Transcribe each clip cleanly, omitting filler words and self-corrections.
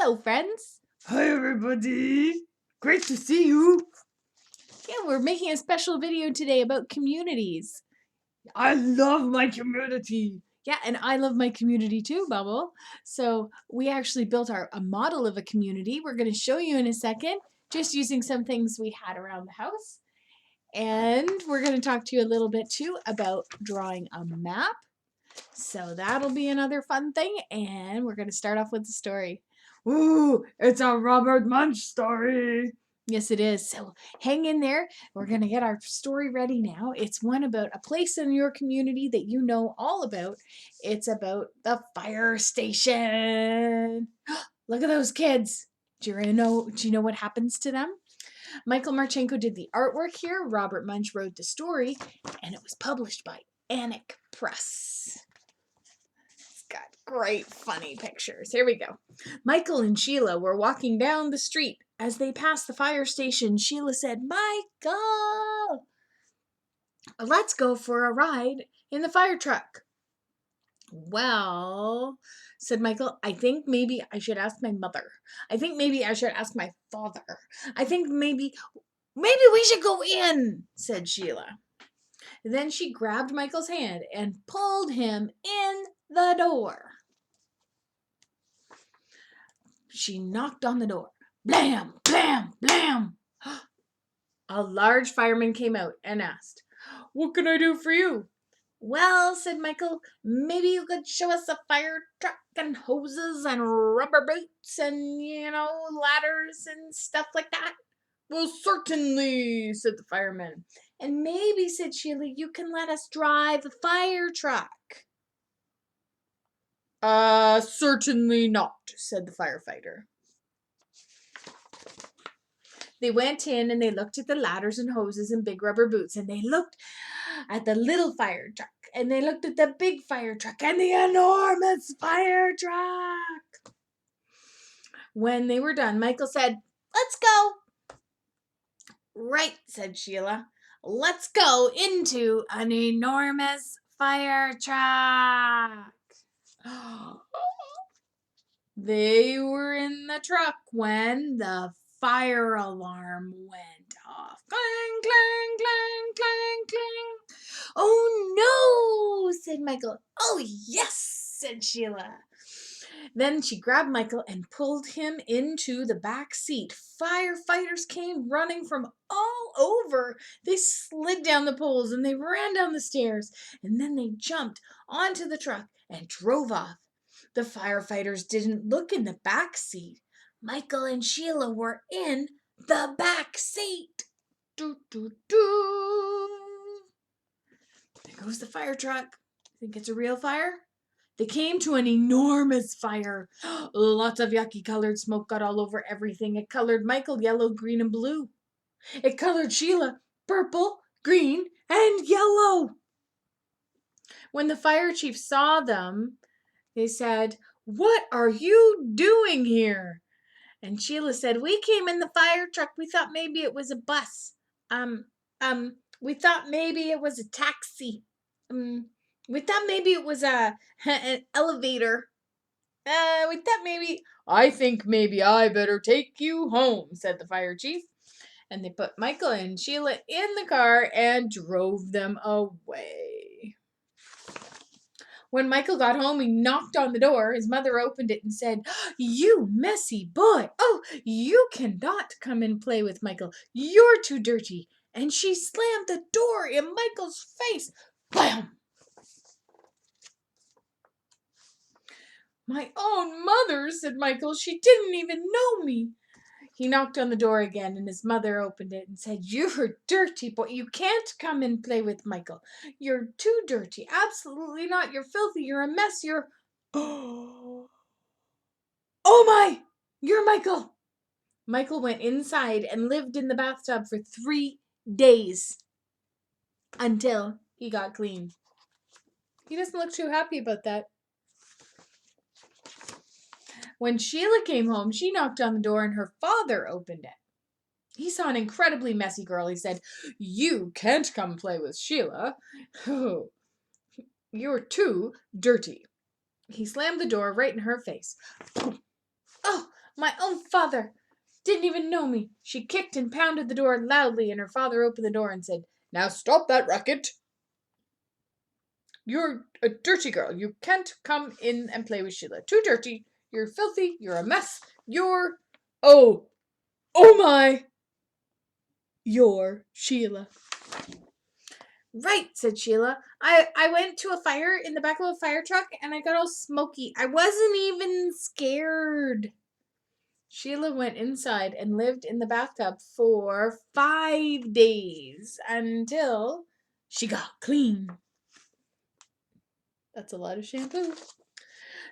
Hello, friends. Hi, everybody. Great to see you. Yeah, we're making a special video today about communities. I love my community. Yeah, and I love my community too, Bubble. So we actually built a model of a community. We're going to show you in a second, just using some things we had around the house. And we're going to talk to you a little bit too about drawing a map. So that'll be another fun thing. And we're going to start off with the story. Ooh, it's a Robert Munsch story. Yes, it is. So hang in there. We're going to get our story ready now. It's one about a place in your community that you know all about. It's about the fire station. Look at those kids. Do you know what happens to them? Michael Martchenko did the artwork here. Robert Munsch wrote the story, and it was published by Anik Press. It's got great funny pictures. Here we go. Michael and Sheila were walking down the street. As they passed the fire station, Sheila said, "Michael, let's go for a ride in the fire truck." "Well," said Michael, "I think maybe I should ask my mother. I think maybe I should ask my father. I think maybe we should go in," said Sheila. Then she grabbed Michael's hand and pulled him in the door. She knocked on the door. Blam, blam, blam. A large fireman came out and asked, What can I do for you? "Well," said Michael, "maybe you could show us a fire truck and hoses and rubber boots and, ladders and stuff like that." Well, certainly, said the fireman. "And maybe," said Sheila, "you can let us drive a fire truck." Certainly not, said the firefighter. They went in and they looked at the ladders and hoses and big rubber boots, and they looked at the little fire truck, and they looked at the big fire truck and the enormous fire truck. When they were done, Michael said, "Let's go." "Right," said Sheila. "Let's go into an enormous fire truck." They were in the truck when the fire alarm went off. Clang, clang, clang, clang, clang. "Oh no," said Michael. "Oh yes," said Sheila. Then she grabbed Michael and pulled him into the back seat. Firefighters came running from all over. They slid down the poles and they ran down the stairs, and then they jumped onto the truck and drove off. The firefighters didn't look in the back seat. Michael and Sheila were in the back seat. Doo, doo, doo. There goes the fire truck. Think it's a real fire? They came to an enormous fire. Lots of yucky colored smoke got all over everything. It colored Michael yellow, green, and blue. It colored Sheila purple, green, and yellow. When the fire chief saw them, they said, "What are you doing here?" And Sheila said, "We came in the fire truck. We thought maybe it was a bus. We thought maybe it was a taxi. We thought maybe it was an elevator. We thought maybe..." I think maybe I better take you home, said the fire chief. And they put Michael and Sheila in the car and drove them away. When Michael got home, he knocked on the door. His mother opened it and said, "You messy boy. Oh, you cannot come and play with Michael. You're too dirty." And she slammed the door in Michael's face. Blam! "My own mother," said Michael. "She didn't even know me." He knocked on the door again, and his mother opened it and said, "You're dirty boy. You can't come and play with Michael. You're too dirty. Absolutely not. You're filthy. You're a mess. You're..." Oh my! You're Michael. Michael went inside and lived in the bathtub for 3 days until he got clean. He doesn't look too happy about that. When Sheila came home, she knocked on the door and her father opened it. He saw an incredibly messy girl. He said, "You can't come play with Sheila. Oh, you're too dirty." He slammed the door right in her face. "Oh, My own father didn't even know me. She kicked and pounded the door loudly, and her father opened the door and said, Now stop that racket. You're a dirty girl. You can't come in and play with Sheila. Too dirty. You're filthy. You're a mess. You're... Oh my! You're Sheila. Right, said Sheila. I went to a fire in the back of a fire truck and I got all smoky. I wasn't even scared. Sheila went inside and lived in the bathtub for 5 days until she got clean. That's a lot of shampoo.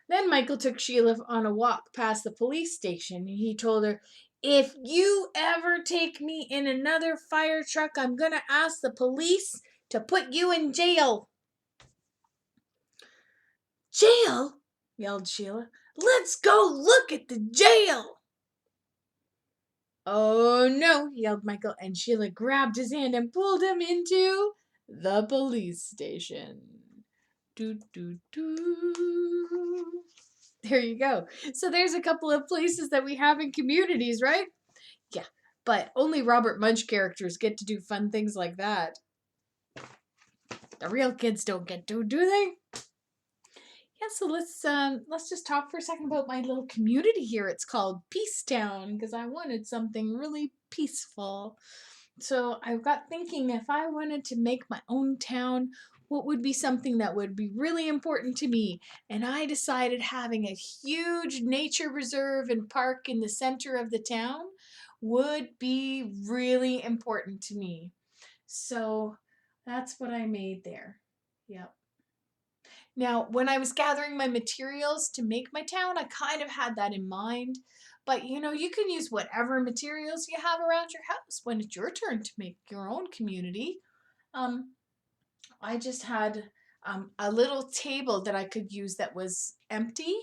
Then Michael took Sheila on a walk past the police station. He told her, if you ever take me in another fire truck, I'm going to ask the police to put you in jail. Jail? Yelled Sheila. Let's go look at the jail. Oh no, yelled Michael, and Sheila grabbed his hand and pulled him into the police station. Do, do, do. There you go. So there's a couple of places that we have in communities, right? Yeah, but only Robert Munsch characters get to do fun things like that. The real kids don't get to, do they? Yeah, so let's just talk for a second about my little community here. It's called Peacetown because I wanted something really peaceful. So I got thinking if I wanted to make my own town, what would be something that would be really important to me? And I decided having a huge nature reserve and park in the center of the town would be really important to me. So that's what I made there. Yep. Now, when I was gathering my materials to make my town, I kind of had that in mind. But you can use whatever materials you have around your house when it's your turn to make your own community. I just had a little table that I could use that was empty.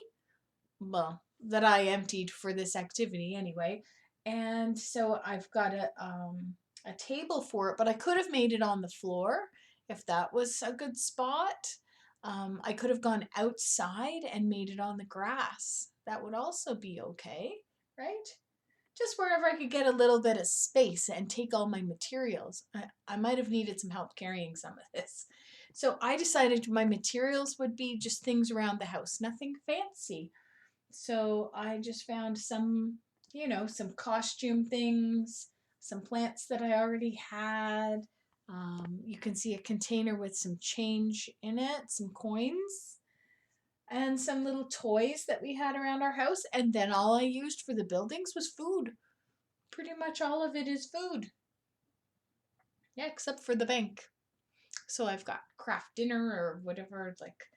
Well, that I emptied for this activity anyway. And so I've got a table for it, but I could have made it on the floor if that was a good spot. I could have gone outside and made it on the grass. That would also be okay, right? Just wherever I could get a little bit of space and take all my materials. I might have needed some help carrying some of this. So I decided my materials would be just things around the house, nothing fancy. So I just found some costume things, some plants that I already had. You can see a container with some change in it, some coins, and some little toys that we had around our house. And then all I used for the buildings was food. Pretty much all of it is food. Yeah, except for the bank. So I've got Kraft dinner or whatever, like,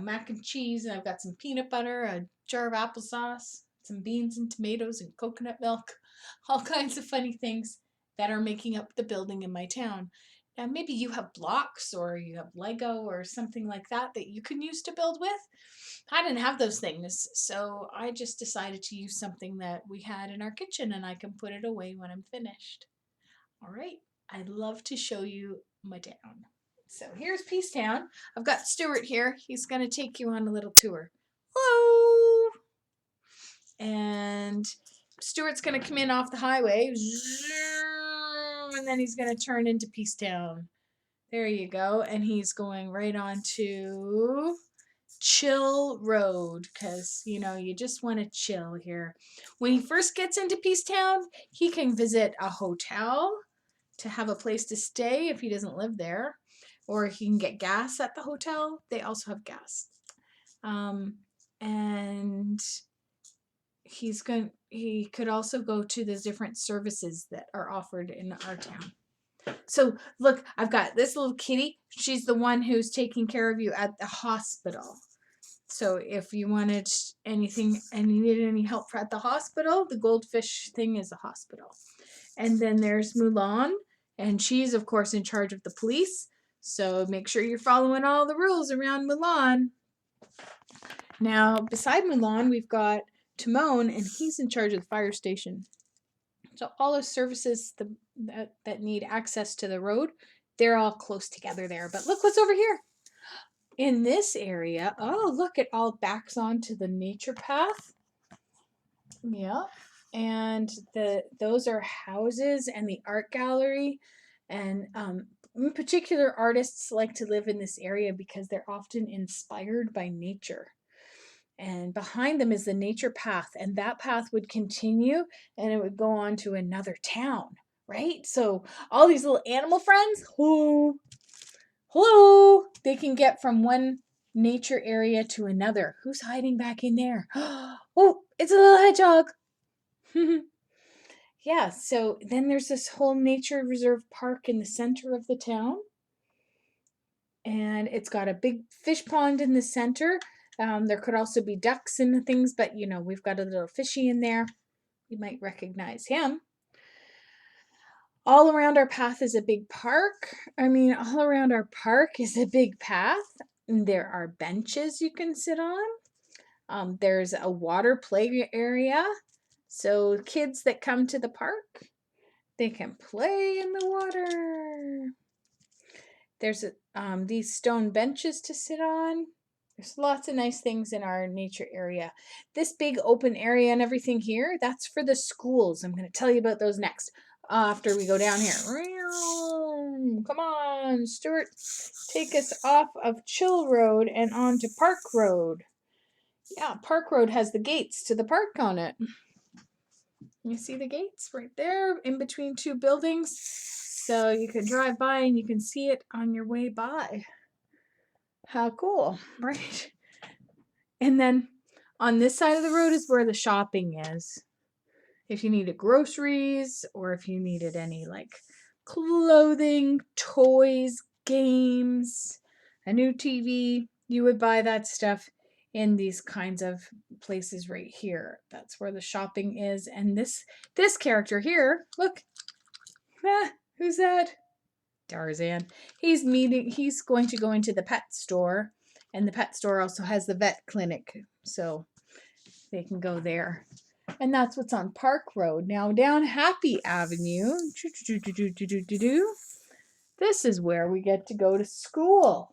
mac and cheese, and I've got some peanut butter, a jar of applesauce, some beans and tomatoes and coconut milk, all kinds of funny things that are making up the building in my town. Now, maybe you have blocks or you have Lego or something like that that you can use to build with. I didn't have those things, so I just decided to use something that we had in our kitchen and I can put it away when I'm finished. All right, I'd love to show you my town. So here's Peacetown. I've got Stuart here. He's going to take you on a little tour. Hello! And Stuart's going to come in off the highway. And then he's going to turn into Peacetown. There you go. And he's going right on to Chill Road because, you just want to chill here. When he first gets into Peacetown, he can visit a hotel to have a place to stay if he doesn't live there. Or he can get gas at the hotel. They also have gas. And he could also go to the different services that are offered in our town. So look, I've got this little kitty. She's the one who's taking care of you at the hospital. So if you wanted anything and you needed any help at the hospital, the goldfish thing is the hospital. And then there's Mulan, and she's of course in charge of the police. So make sure you're following all the rules around Mulan. Now, beside Mulan, we've got Timon, and he's in charge of the fire station. So all those services that need access to the road, they're all close together there. But look what's over here. In this area, oh, look, it all backs onto the nature path. Yeah. And those are houses and the art gallery. And in particular, artists like to live in this area because they're often inspired by nature. And behind them is the nature path, and that path would continue and it would go on to another town, right? So all these little animal friends, hello, hello, they can get from one nature area to another. Who's hiding back in there? Oh, it's a little hedgehog. Yeah, so then there's this whole nature reserve park in the center of the town, and it's got a big fish pond in the center. There could also be ducks and things, but we've got a little fishy in there. You might recognize him. All around our path is a big park. I mean, all around our park is a big path. And there are benches you can sit on. There's a water play area. So kids that come to the park, they can play in the water. There's these stone benches to sit on. There's lots of nice things in our nature area. This big open area and everything here, that's for the schools. I'm going to tell you about those next after we go down here. Come on, Stuart. Take us off of Chill Road and on to Park Road. Yeah, Park Road has the gates to the park on it. You see the gates right there in between two buildings? So you can drive by and you can see it on your way by. How cool, right? And then on this side of the road is where the shopping is. If you needed groceries or if you needed any like clothing, toys, games, a new TV, you would buy that stuff in these kinds of places right here. That's where the shopping is. And this character here, look, who's that? Tarzan. He's going to go into the pet store, and the pet store also has the vet clinic, so they can go there. And that's what's on Park Road. Now down Happy Avenue, this is where we get to go to school.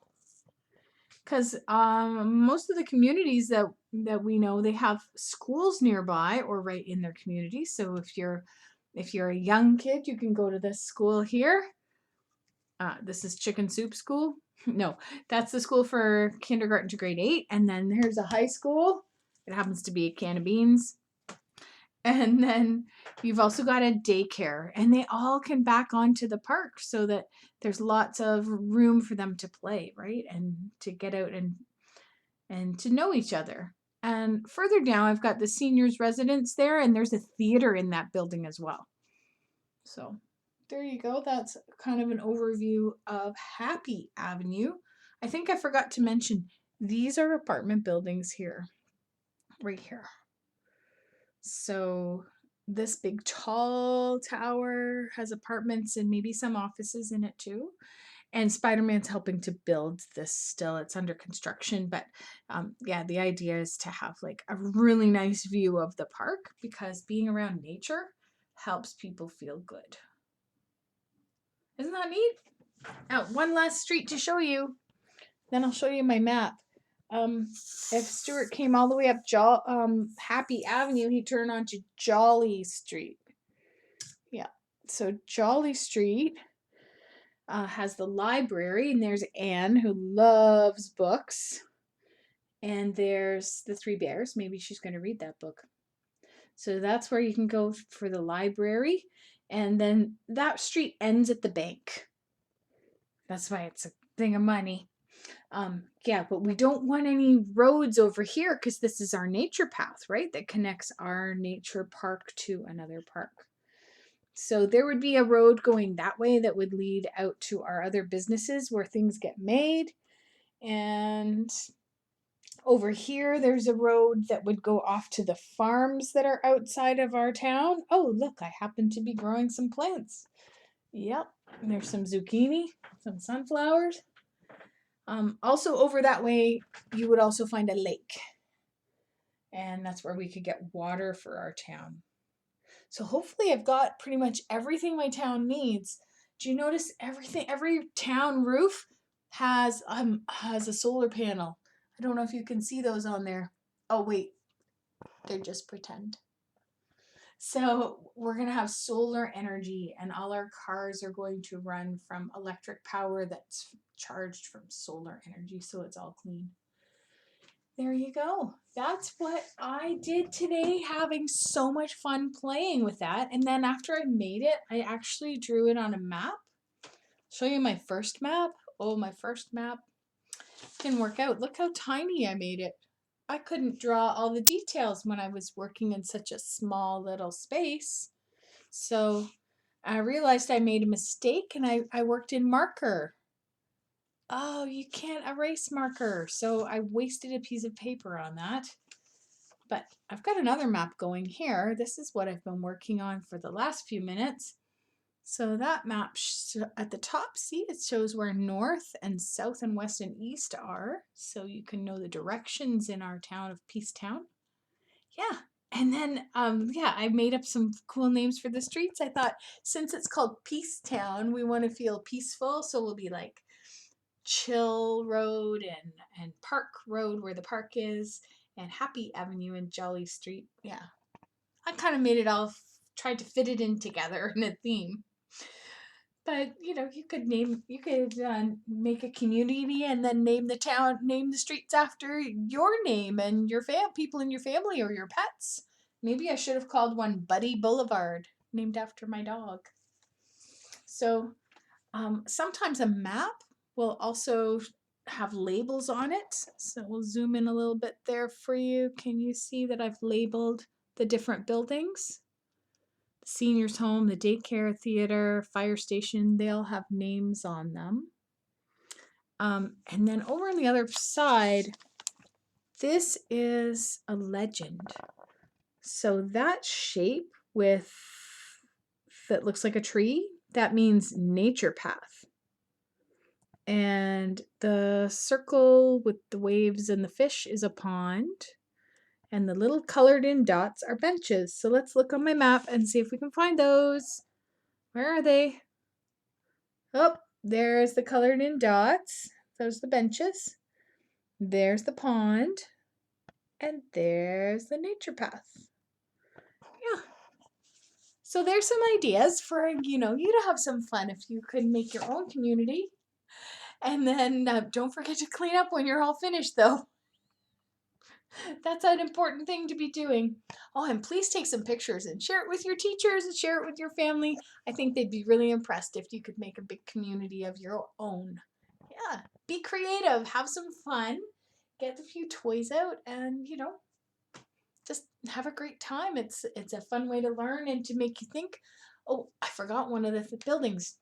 Because most of the communities that we know, they have schools nearby or right in their community. So if you're a young kid, you can go to this school here. This is Chicken Soup School. No, that's the school for kindergarten to grade 8. And then there's a high school. It happens to be a can of beans. And then you've also got a daycare. And they all can back onto the park so that there's lots of room for them to play, right? And to get out and to know each other. And further down, I've got the seniors' residence there. And there's a theater in that building as well. So there you go. That's kind of an overview of Happy Avenue. I think I forgot to mention these are apartment buildings here, right here. So this big tall tower has apartments and maybe some offices in it too. And Spider-Man's helping to build this still. It's under construction, but yeah, the idea is to have like a really nice view of the park because being around nature helps people feel good. Isn't that neat? Now, one last street to show you. Then I'll show you my map. If Stuart came all the way up Happy Avenue, he'd turn onto Jolly Street. Yeah, so Jolly Street has the library, and there's Anne who loves books. And there's the Three Bears. Maybe she's going to read that book. So that's where you can go for the library. And then that street ends at the bank. That's why it's a thing of money. Yeah, but we don't want any roads over here because this is our nature path, right? That connects our nature park to another park. So there would be a road going that way that would lead out to our other businesses where things get made. And over here, there's a road that would go off to the farms that are outside of our town. Oh, look, I happen to be growing some plants. Yep, there's some zucchini, some sunflowers. Also over that way, you would also find a lake. And that's where we could get water for our town. So hopefully I've got pretty much everything my town needs. Do you notice every town roof has a solar panel? I don't know if you can see those on there. Oh wait, they're just pretend. So we're going to have solar energy, and all our cars are going to run from electric power that's charged from solar energy. So it's all clean. There you go. That's what I did today, having so much fun playing with that. And then after I made it, I actually drew it on a map. Show you my first map. Oh, my first map didn't work out. Look how tiny I made it. I couldn't draw all the details when I was working in such a small little space. So I realized I made a mistake, and I worked in marker. Oh, you can't erase marker. So I wasted a piece of paper on that. But I've got another map going here. This is what I've been working on for the last few minutes. So that map at the top, see, it shows where north and south and west and east are. So you can know the directions in our town of Peacetown. Yeah. And then, yeah, I made up some cool names for the streets. I thought, since it's called Peacetown, we want to feel peaceful. So we'll be like Chill Road and Park Road, where the park is, and Happy Avenue and Jolly Street. Yeah. I kind of made it all, tried to fit it in together in a theme. But you could make a community and then name the town, name the streets after your name and your people in your family or your pets. Maybe I should have called one Buddy Boulevard, named after my dog. So sometimes a map will also have labels on it. So we'll zoom in a little bit there for you. Can you see that I've labeled the different buildings? Seniors home, the daycare, theater, fire station, they all have names on them. And then over on the other side, this is a legend. So that shape that looks like a tree, that means nature path. And the circle with the waves and the fish is a pond. And the little colored in dots are benches. So let's look on my map and see if we can find those. Where are they? Oh, there's the colored in dots. Those are the benches. There's the pond. And there's the nature path. Yeah. So there's some ideas for, you to have some fun if you could make your own community. And then don't forget to clean up when you're all finished, though. That's an important thing to be doing. Oh, and please take some pictures and share it with your teachers and share it with your family. I think they'd be really impressed if you could make a big community of your own. Yeah, be creative, have some fun, get a few toys out, and just have a great time. It's a fun way to learn and to make you think. Oh, I forgot one of the buildings.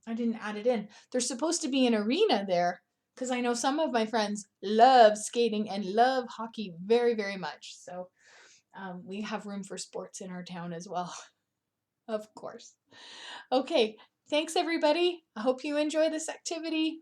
I didn't add it in. There's supposed to be an arena there, because I know some of my friends love skating and love hockey very, very much. So we have room for sports in our town as well, of course. Okay, thanks everybody. I hope you enjoy this activity.